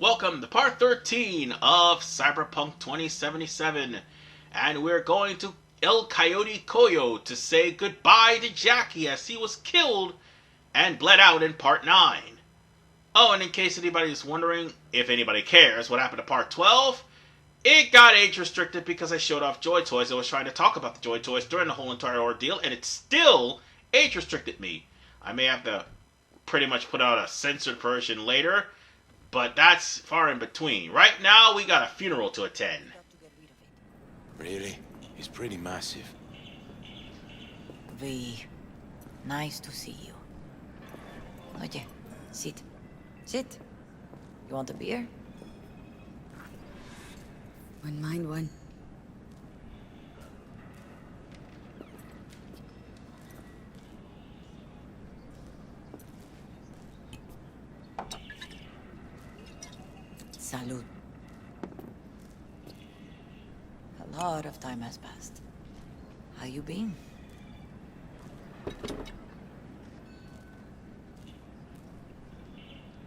Welcome to part 13 of Cyberpunk 2077, and we're going to El Coyote Coyo to say goodbye to Jackie as he was killed and bled out in part 9. Oh, and in case anybody's wondering, if anybody cares, what happened to part 12, it got age restricted because I showed off Joy Toys. I was trying to talk about the Joy Toys during the whole entire ordeal, and it still age restricted me. I may have to pretty much put out a censored version later, but that's far in between. Right now, we got a funeral to attend. Really? It's pretty massive. V, nice to see you. Oye, sit. Sit. You want a beer? Wouldn't mind one. Salud. A lot of time has passed. How you been?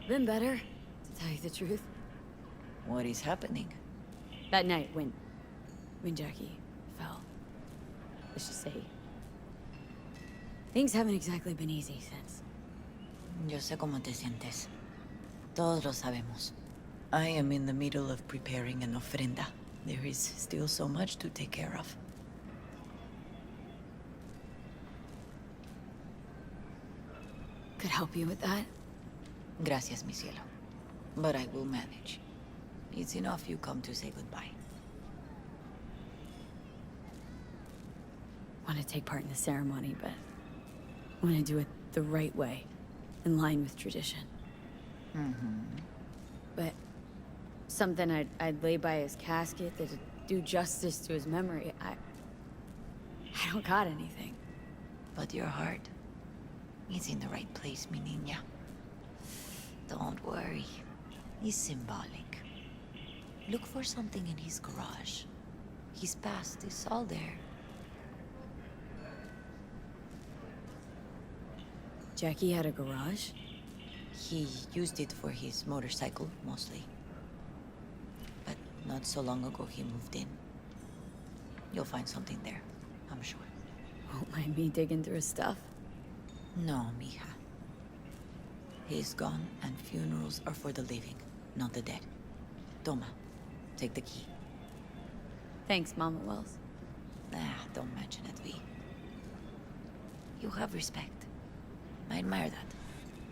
Been better, to tell you the truth. What is happening? That night when Jackie fell. Let's just say things haven't exactly been easy since. Yo sé cómo te sientes. Todos lo sabemos. I am in the middle of preparing an ofrenda. There is still so much to take care of. Could help you with that. Gracias, mi cielo. But I will manage. It's enough you come to say goodbye. Want to take part in the ceremony, but want to do it the right way, in line with tradition. But something I'd lay by his casket that'd do justice to his memory. I don't got anything. But your heart is in the right place, mi niña. Don't worry. It's symbolic. Look for something in his garage. His past is all there. Jackie had a garage? He used it for his motorcycle, mostly. But not so long ago, he moved in. You'll find something there, I'm sure. Won't mind me digging through his stuff? No, mija. He's gone, and funerals are for the living, not the dead. Toma, take the key. Thanks, Mama Wells. Don't mention it, V. You have respect. I admire that.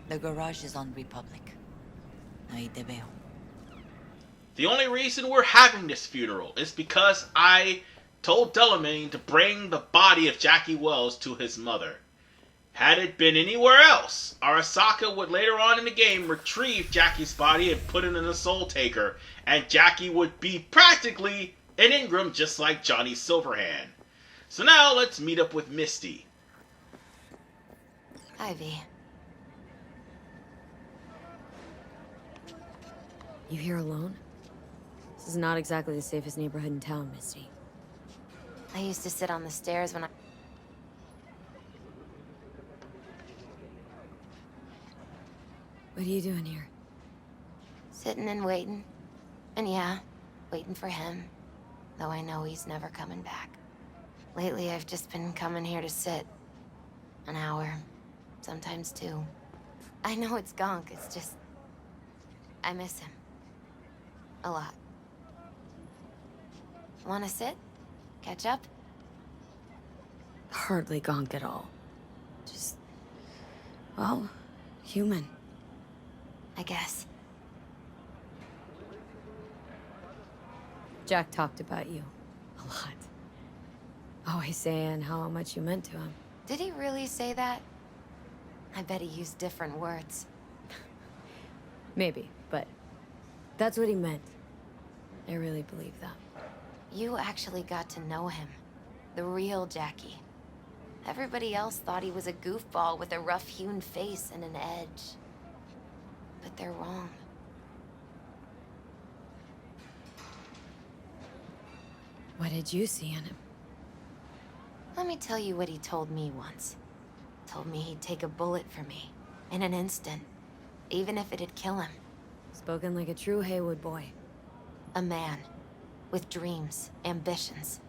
The garage is on Republic. Ahí te veo. The only reason we're having this funeral is because I told Delamain to bring the body of Jackie Wells to his mother. Had it been anywhere else, Arasaka would later on in the game retrieve Jackie's body and put it in a Soul Taker, and Jackie would be practically an Ingram just like Johnny Silverhand. So now let's meet up with Misty. Ivy. You here alone? This is not exactly the safest neighborhood in town, Misty. I used to sit on the stairs when I... What are you doing here? Sitting and waiting. And yeah, waiting for him. Though I know he's never coming back. Lately, I've just been coming here to sit. An hour. Sometimes two. I know it's gunk, it's just... I miss him. A lot. Wanna sit? Catch up? Hardly gonk at all. Just... well, human. I guess. Jack talked about you. A lot. Always saying how much you meant to him. Did he really say that? I bet he used different words. Maybe, but that's what he meant. I really believe that. You actually got to know him. The real Jackie. Everybody else thought he was a goofball with a rough-hewn face and an edge. But they're wrong. What did you see in him? Let me tell you what he told me once. Told me he'd take a bullet for me. In an instant. Even if it'd kill him. Spoken like a true Haywood boy. A man. With dreams, ambitions.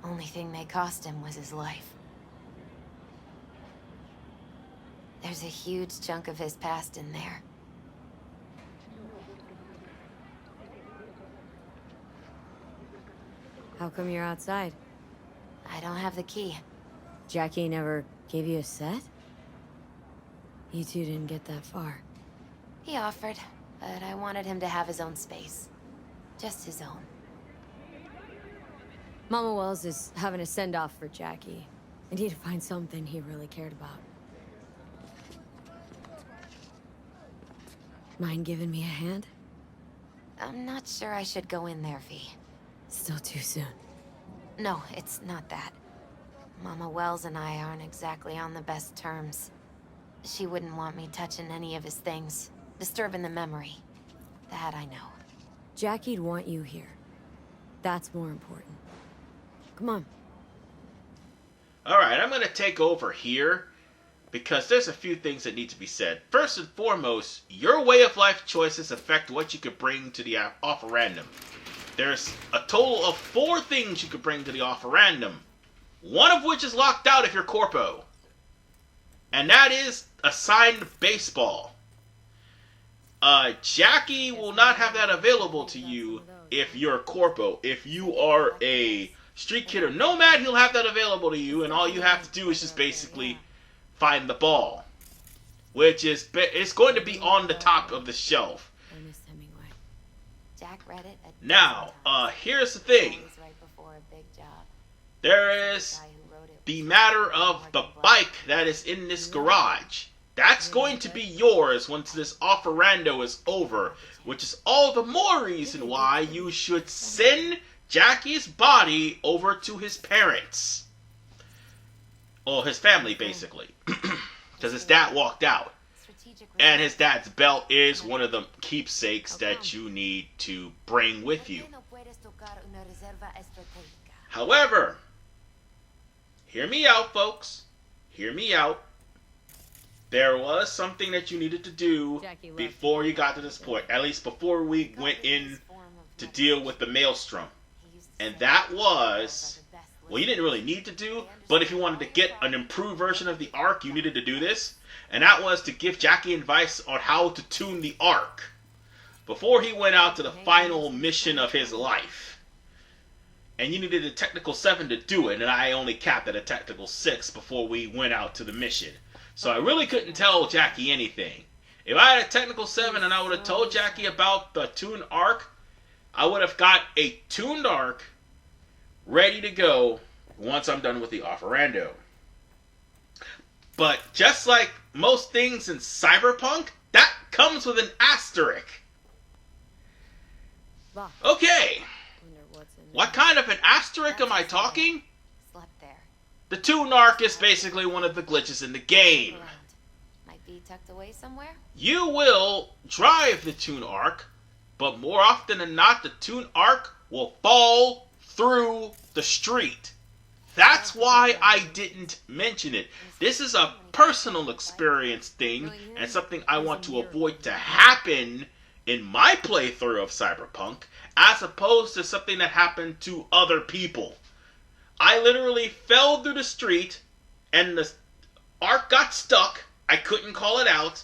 Only thing they cost him was his life. There's a huge chunk of his past in there. How come you're outside? I don't have the key. Jackie never gave you a set? You two didn't get that far. He offered, but I wanted him to have his own space. Just his own. Mama Wells is having a send-off for Jackie. I need to find something he really cared about. Mind giving me a hand? I'm not sure I should go in there, V. Still too soon. No, it's not that. Mama Wells and I aren't exactly on the best terms. She wouldn't want me touching any of his things, disturbing the memory. That I know. Jackie'd want you here. That's more important. Come on. Alright, I'm going to take over here because there's a few things that need to be said. First and foremost, your way of life choices affect what you could bring to the offerandum. There's a total of 4 things you could bring to the offerandum. One of which is locked out if you're Corpo. And that is a signed baseball. Jackie will not have that available to you if you're Corpo. If you are a street kid or nomad, he'll have that available to you, and all you have to do is just basically find the ball. Which is, it's going to be on the top of the shelf. Ernest Hemingway. Jack read it at Now, here's the thing. always right before a big job. There is Guy who wrote it the matter of the bike that is in this garage. That's going to be yours once this offerando is over, which is all the more reason why you should send Jackie's body over to his parents. Or his family, basically. Because his dad walked out. strategic And his dad's belt is one of the keepsakes that you need to bring with you. However, hear me out, folks. Hear me out. There was something that you needed to do before you got to this point. At least before we went in to deal with the maelstrom. And that was, well, you didn't really need to do, but if you wanted to get an improved version of the Ark, you needed to do this. And that was to give Jackie advice on how to tune the Ark before he went out to the final mission of his life. And you needed a technical 7 to do it, and I only capped at a technical 6 before we went out to the mission. So I really couldn't tell Jackie anything. If I had a technical 7 and I would have told Jackie about the tuned Ark, I would have got a tuned Ark ready to go once I'm done with the offerando. But just like most things in Cyberpunk, that comes with an asterisk. Okay, what kind of an asterisk am I talking? slept there. The tuned Ark is basically one of the glitches in the game. Around. Might be tucked away somewhere. You will drive the tuned Ark, but more often than not, the tuned Ark will fall through the street. That's why I didn't mention it. This is a personal experience thing, and something I want to avoid to happen in my playthrough of Cyberpunk, as opposed to something that happened to other people. I literally fell through the street, and the Ark got stuck. I couldn't call it out.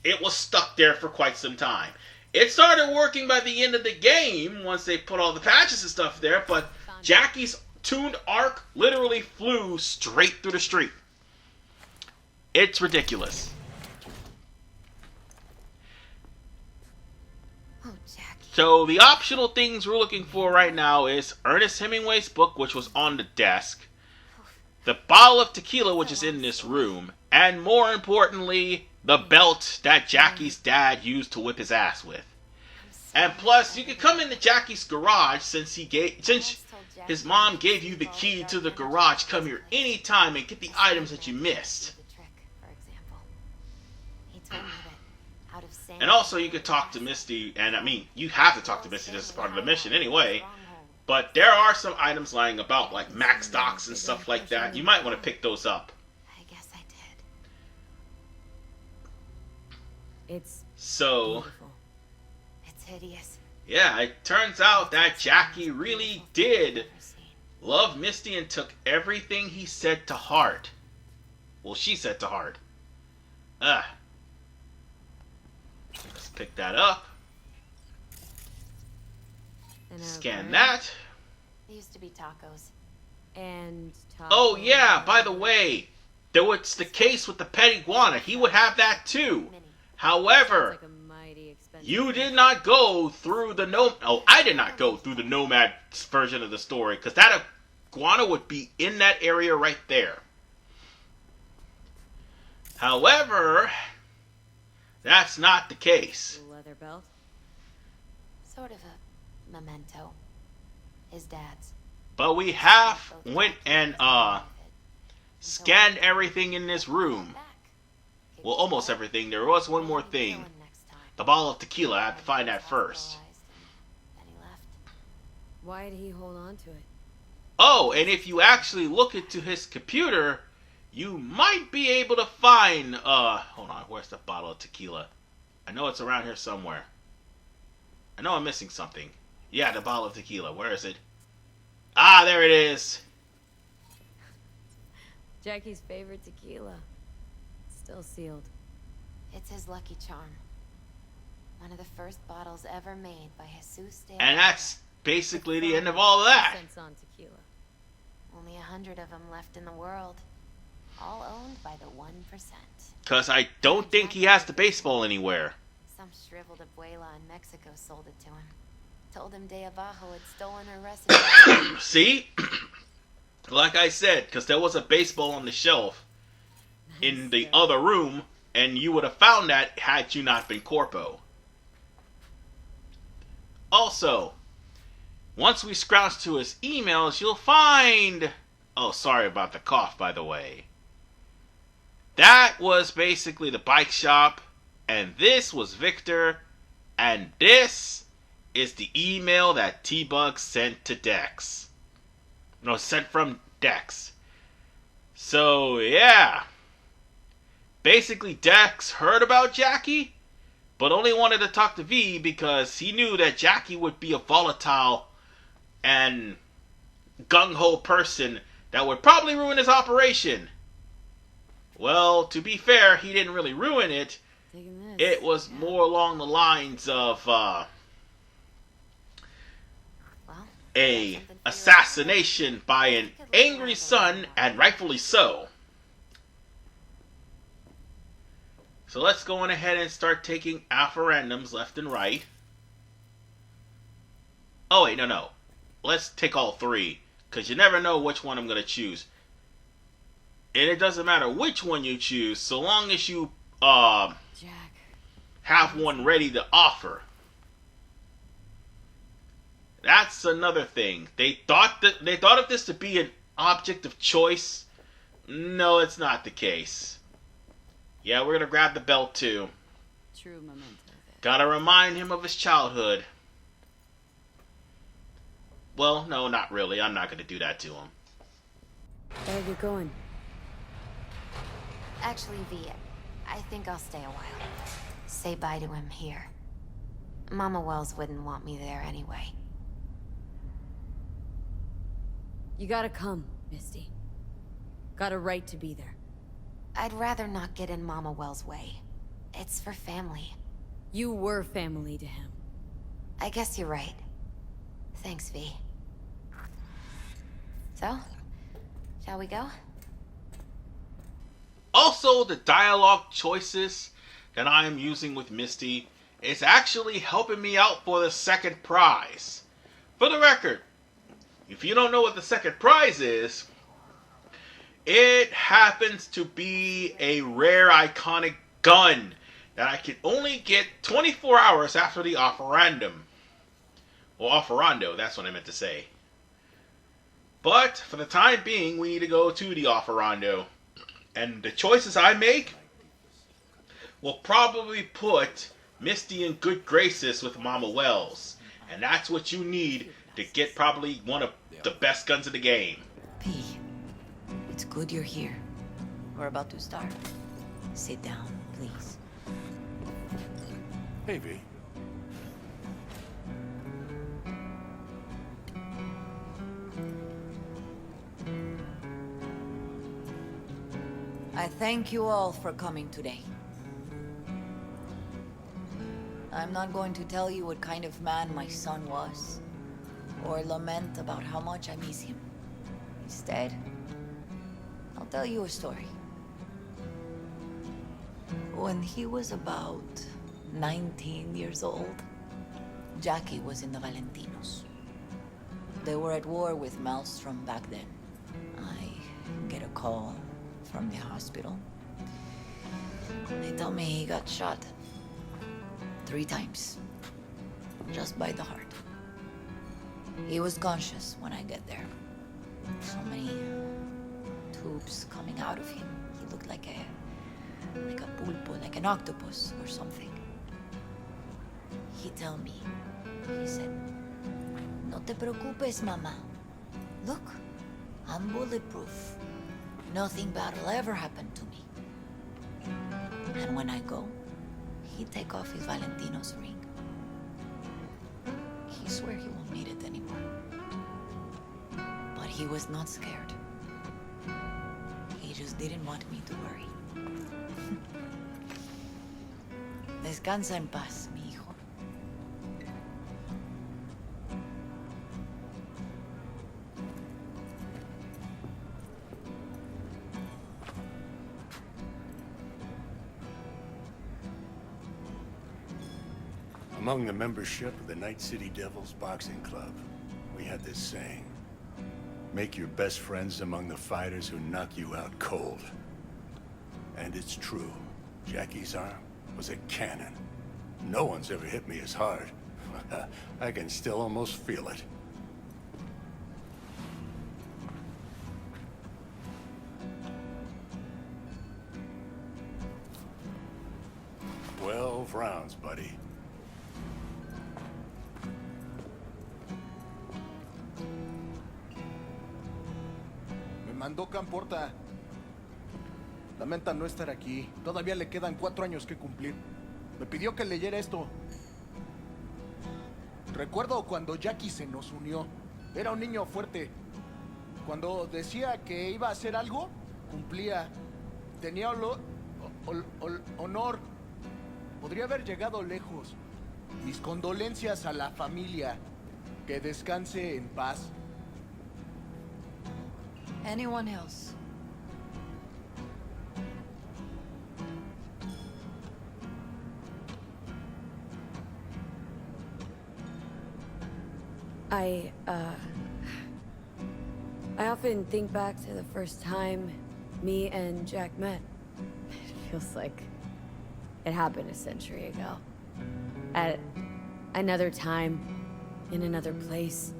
It was stuck there for quite some time. It started working by the end of the game, once they put all the patches and stuff there, but Jackie's tuned Ark literally flew straight through the street. It's ridiculous. Oh, Jackie. So the optional things we're looking for right now is Ernest Hemingway's book, which was on the desk, the bottle of tequila, which is in this room, and more importantly, the belt that Jackie's dad used to whip his ass with. And plus, you can come into Jackie's garage since his mom gave you the key to the garage. Come here anytime and get the items that you missed. The trick, for example. He told me that out of sand. And also, you could talk to Misty, and I mean, you have to talk to Misty. This is part of the mission anyway. But there are some items lying about, like max stocks and stuff like that. You might want to pick those up. I guess I did. It's So, beautiful. It's hideous. Yeah, it turns out that Jackie really did love Misty and took everything he said to heart. Well, she said to heart. Let's pick that up. Scan that. They used to be tacos. And Oh yeah, by the way, there was the case with the pet iguana. He would have that too. However, like a mighty expensive you did not go through the I did not go through the Nomad version of the story, because that iguana would be in that area right there. However, that's not the case. leather belt. Sort of a memento. His dad's. But we have went and scanned everything in this room. Well, almost everything. There was one more thing. The bottle of tequila. I have to find that first. Why did he hold on to it? Oh, and if you actually look into his computer, you might be able to find, hold on, where's the bottle of tequila? I know it's around here somewhere. I know I'm missing something. Yeah, the bottle of tequila. Where is it? Ah, there it is. Jackie's favorite tequila. Still sealed. It's his lucky charm. One of the first bottles ever made by Jesus de And that's basically the end of all of that. Cents on tequila. Only 100 of them left in the world. All owned by the 1%. Because I don't think he has the baseball anywhere. Some shriveled abuela in Mexico sold it to him. Told him De Abajo had stolen her recipe. See? Like I said, because there was a baseball on the shelf in the other room, and you would have found that had you not been Corpo. Also, once we scrounge to his emails, you'll find... Oh, sorry about the cough, by the way. That was basically the bike shop, and this was Victor, and this is the email that T-Bug sent to Dex. No, sent from Dex. So, yeah. Basically, Dex heard about Jackie, but only wanted to talk to V because he knew that Jackie would be a volatile and gung-ho person that would probably ruin his operation. Well, to be fair, he didn't really ruin it. It was more along the lines of a assassination by an angry son, and rightfully so. So let's go on ahead and start taking offerandums left and right. Oh wait, no. Let's take all three, because you never know which one I'm going to choose. And it doesn't matter which one you choose, so long as you have one ready to offer. That's another thing. They thought of this to be an object of choice. No, it's not the case. Yeah, we're gonna grab the belt too. True memento. Gotta remind him of his childhood. Well, no, not really. I'm not gonna do that to him. Gotta get going. Actually, V, I think I'll stay a while. Say bye to him here. Mama Wells wouldn't want me there anyway. You gotta come, Misty. Got a right to be there. I'd rather not get in Mama Wells' way. It's for family. You were family to him. I guess you're right. Thanks, V. So, shall we go? Also, the dialogue choices that I am using with Misty is actually helping me out for the second prize. For the record, if you don't know what the second prize is, it happens to be a rare iconic gun that I can only get 24 hours after the offerandum. Or offerando, that's what I meant to say. But, for the time being, we need to go to the offerando. And the choices I make will probably put Misty in good graces with Mama Wells. And that's what you need to get probably one of the best guns in the game. P, it's good you're here. We're about to start. Sit down, please. Hey, V. I thank you all for coming today. I'm not going to tell you what kind of man my son was, or lament about how much I miss him. Instead, I'll tell you a story. When he was about 19 years old, Jackie was in the Valentinos. They were at war with Maelstrom back then. I get a call from the hospital. They tell me he got shot 3 times, just by the heart. He was conscious when I get there. So many tubes coming out of him. He looked like a pulpo, like an octopus or something. He tell me, he said, "No te preocupes, mama. Look, I'm bulletproof. Nothing bad will ever happen to me." And when I go, he take off his Valentino's ring. He swear he won't need it anymore. But he was not scared. He just didn't want me to worry. Descansa en paz, mi hijo. Among the membership of the Night City Devils Boxing Club, we had this saying: make your best friends among the fighters who knock you out cold. And it's true. Jackie's arm was a cannon. No one's ever hit me as hard. I can still almost feel it. "12 rounds, buddy." Me mandó Camporta. Lamenta no estar aquí. Todavía le quedan 4 años que cumplir. Me pidió que leyera esto. Recuerdo cuando Jackie se nos unió. Era un niño fuerte. Cuando decía que iba a hacer algo, cumplía. Tenía honor. Podría haber llegado lejos. Mis condolencias a la familia. Que descanse en paz. Anyone else? I often think back to the first time me and Jack met. It feels like it happened a century ago. At another time, in another place.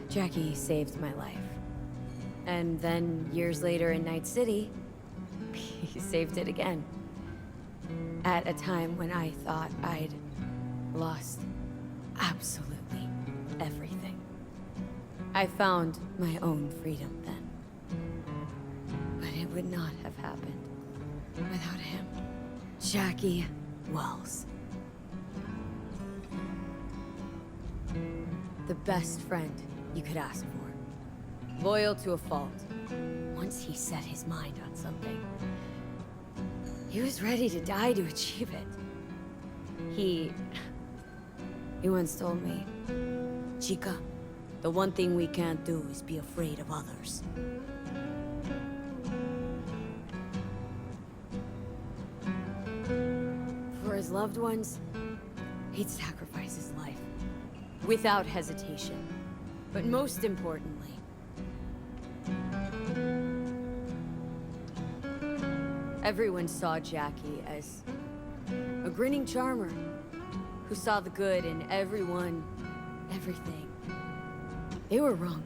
Jackie saved my life. And then, years later in Night City, he saved it again. At a time when I thought I'd lost absolutely everything. I found my own freedom then. But it would not have happened without him. Jackie Wells. The best friend you could ask for. Loyal to a fault. Once he set his mind on something, he was ready to die to achieve it. He once told me, "Chica, the one thing we can't do is be afraid of others." For his loved ones, he'd sacrifice his life. Without hesitation. But most importantly, everyone saw Jackie as a grinning charmer who saw the good in everyone, everything. They were wrong.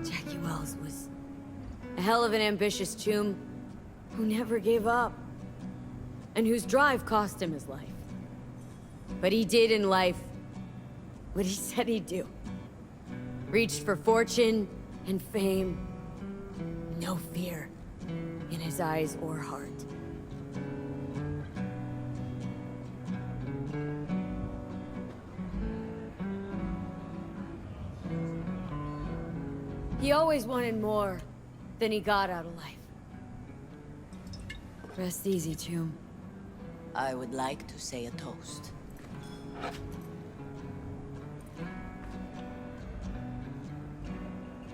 Jackie Wells was a hell of an ambitious chum who never gave up, and whose drive cost him his life. But he did in life what he said he'd do. Reached for fortune and fame. No fear in his eyes or heart. He always wanted more than he got out of life. Rest easy, Chum. I would like to say a toast.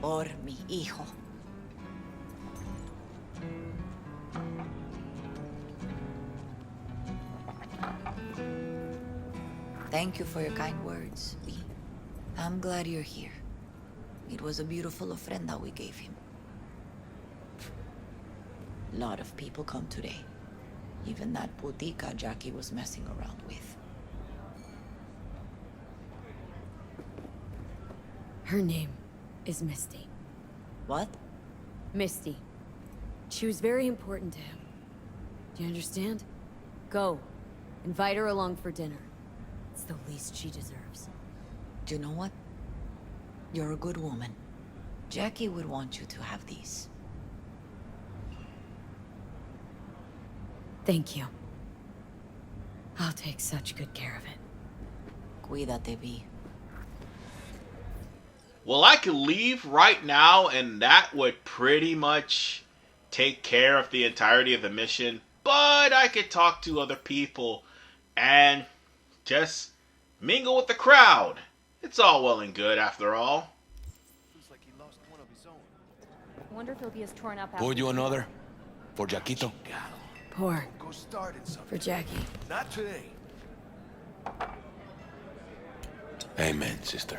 Por mi hijo. Thank you for your kind words, V. I'm glad you're here. It was a beautiful ofrenda we gave him. A lot of people come today. Even that putica Jackie was messing around with. Her name is Misty. What? Misty. She was very important to him. Do you understand? Go. Invite her along for dinner. It's the least she deserves. Do you know what? You're a good woman. Jackie would want you to have these. Thank you. I'll take such good care of it. Cuídate, V. Well, I could leave right now, and that would pretty much take care of the entirety of the mission. But I could talk to other people and just mingle with the crowd. It's all well and good, after all. Looks like he lost one of his own. I wonder if he'll be as torn up Pour you another? For Jaquito? Pour. Go started something. For Jackie. Not today. Amen, sister.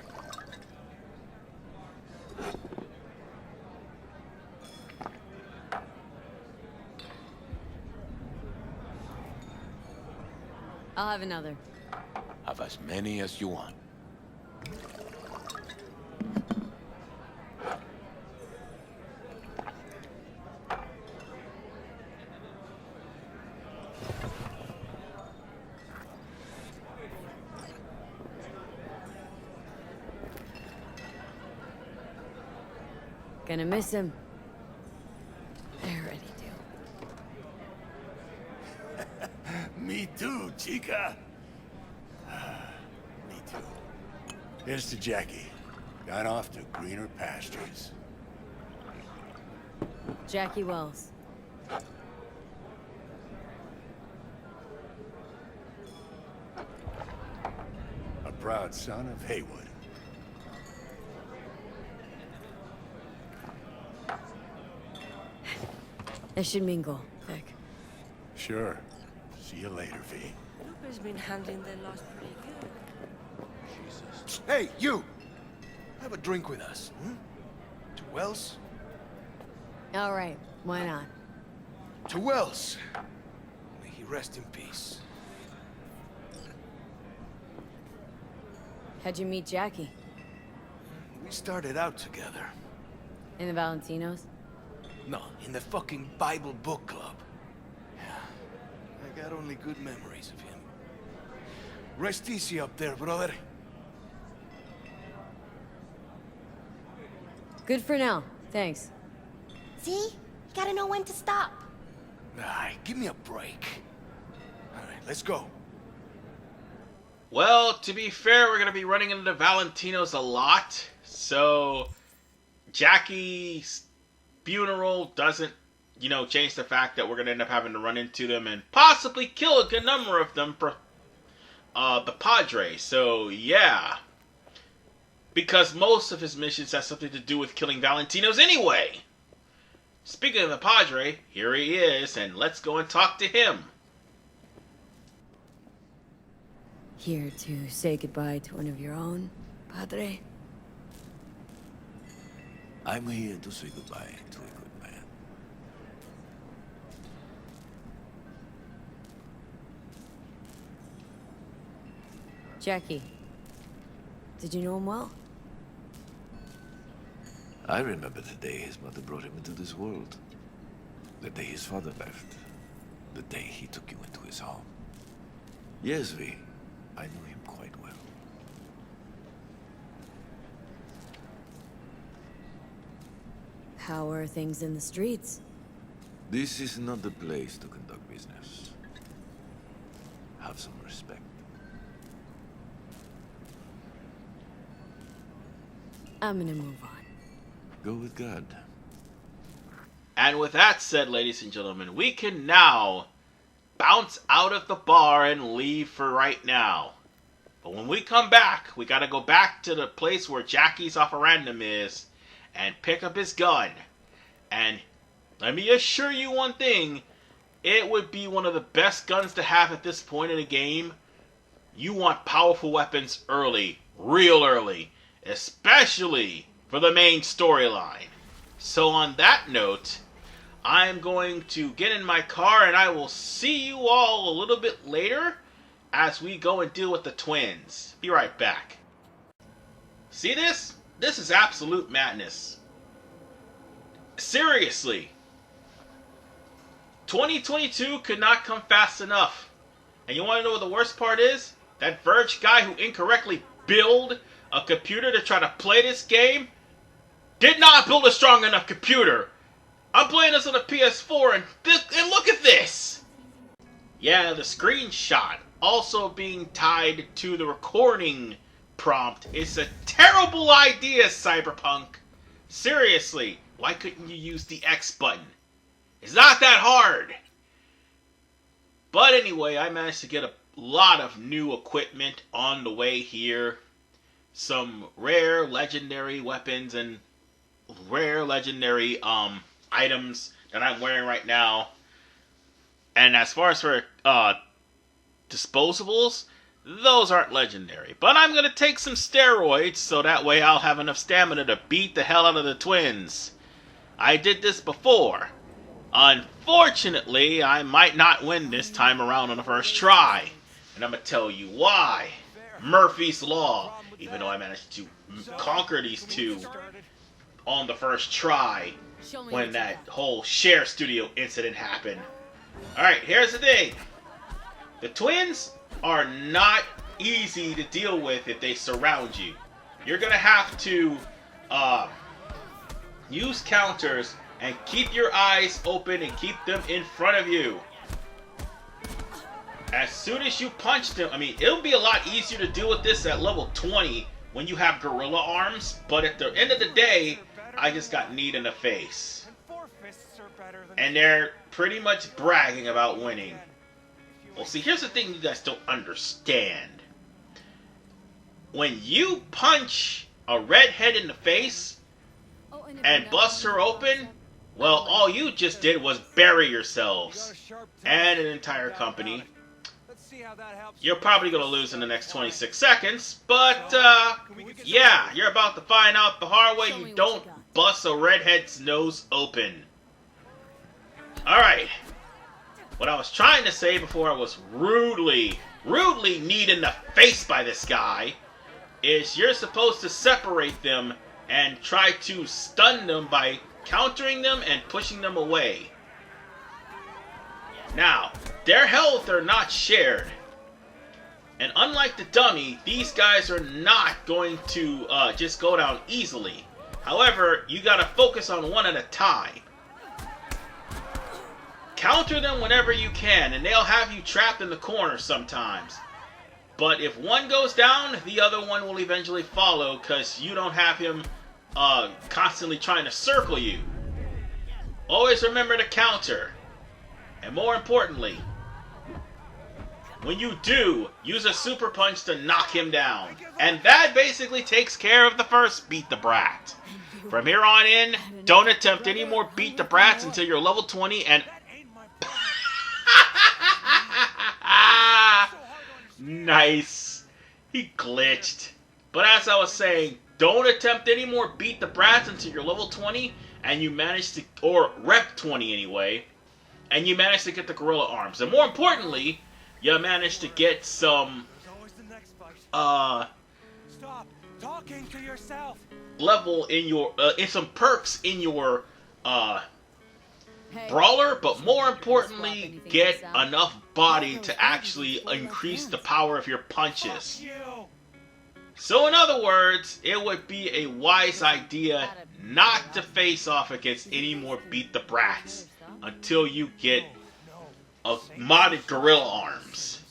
I'll have another. Have as many as you want. Gonna miss him. I already do. Me too, chica. Me too. Here's to Jackie. Gone off to greener pastures. Jackie Wells. A proud son of Haywood. I should mingle, Vic. Sure. See you later, V. Luper's been handling the loss pretty good. Hey, you! Have a drink with us, hmm? To Wells? All right, why not? To Wells! May he rest in peace. How'd you meet Jackie? We started out together. In the Valentinos? No, in the fucking Bible book club. Yeah, I got only good memories of him. Rest easy up there, brother. Good for now, thanks. See? You gotta know when to stop. Ay, give me a break. All right, let's go. Well, to be fair, we're going to be running into Valentinos a lot. So, Jackie's funeral doesn't, change the fact that we're going to end up having to run into them and possibly kill a good number of them for the Padre. So, yeah. Because most of his missions have something to do with killing Valentinos anyway. Speaking of the Padre, here he is, and let's go and talk to him. Here to say goodbye to one of your own, Padre? I'm here to say goodbye to a good man. Jackie. Did you know him well? I remember the day his mother brought him into this world. The day his father left. The day he took you into his home. Yes, V. I knew him quite well. How are things in the streets? This is not the place to conduct business. Have some respect. I'm gonna move on. Go with God. And with that said, ladies and gentlemen, we can now bounce out of the bar and leave for right now. But when we come back, we gotta go back to the place where Jackie's offerando is and pick up his gun. And let me assure you one thing, it would be one of the best guns to have at this point in the game. You want powerful weapons early, real early, especially for the main storyline. So on that note, I'm going to get in my car and I will see you all a little bit later as we go and deal with the twins. Be right back. See this? This is absolute madness. Seriously. 2022 could not come fast enough. And you want to know what the worst part is? That Verge guy who incorrectly built a computer to try to play this game did not build a strong enough computer. I'm playing this on a PS4 and look at this! Yeah, the screenshot also being tied to the recording prompt is a terrible idea, Cyberpunk. Seriously, why couldn't you use the X button? It's not that hard. But anyway, I managed to get a lot of new equipment on the way here. Some rare legendary weapons and rare legendary items that I'm wearing right now. And as far as for disposables, those aren't legendary. But I'm going to take some steroids so that way I'll have enough stamina to beat the hell out of the twins. I did this before. Unfortunately, I might not win this time around on the first try. And I'm going to tell you why. Murphy's Law. Even though I managed to conquer these two on the first try when that whole Share Studio incident happened. Alright, here's the thing. The twins are not easy to deal with if they surround you. You're going to have to use counters and keep your eyes open and keep them in front of you. As soon as you punch them, I mean, it'll be a lot easier to deal with this at level 20 when you have gorilla arms, but at the end of the day, I just got kneed in the face. And they're pretty much bragging about winning. Well, see, here's the thing you guys don't understand. When you punch a redhead in the face and bust her open, well, all you just did was bury yourselves and an entire company. You're probably going to lose in the next 26 seconds, but, yeah, you're about to find out the hard way you don't bust a redhead's nose open. Alright. What I was trying to say before I was rudely kneed in the face by this guy is you're supposed to separate them and try to stun them by countering them and pushing them away. Now, their health are not shared. And unlike the dummy, these guys are not going to just go down easily. However, you gotta focus on one at a time. Counter them whenever you can, and they'll have you trapped in the corner sometimes. But if one goes down, the other one will eventually follow, because you don't have him constantly trying to circle you. Always remember to counter. And more importantly, when you do, use a super punch to knock him down. And that basically takes care of the first Beat the Brat. From here on in, don't attempt any more Beat the Brats until you're level 20 and... Nice. He glitched. But as I was saying, don't attempt any more Beat the Brats until you're level 20 and you manage to... or rep 20 anyway. And you manage to get the gorilla arms. And more importantly, you manage to get some... Stop talking to yourself. Level in your... in some perks in your... brawler, but more importantly, get enough body to actually increase the power of your punches. So in other words, it would be a wise idea not to face off against any more Beat the Brats until you get a modded gorilla arms.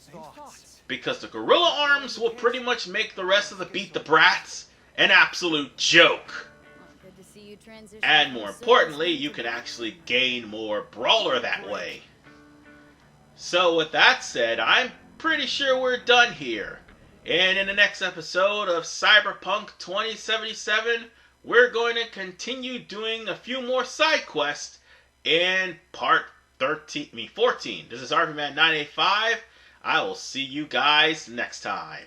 Because the gorilla arms will pretty much make the rest of the Beat the Brats an absolute joke. Good to see you transition. And from more service importantly, to you can brat. actually gain more brawler that way. So with that said, I'm pretty sure we're done here. And in the next episode of Cyberpunk 2077, we're going to continue doing a few more side quests in part 14. This is RPMan985. I will see you guys next time.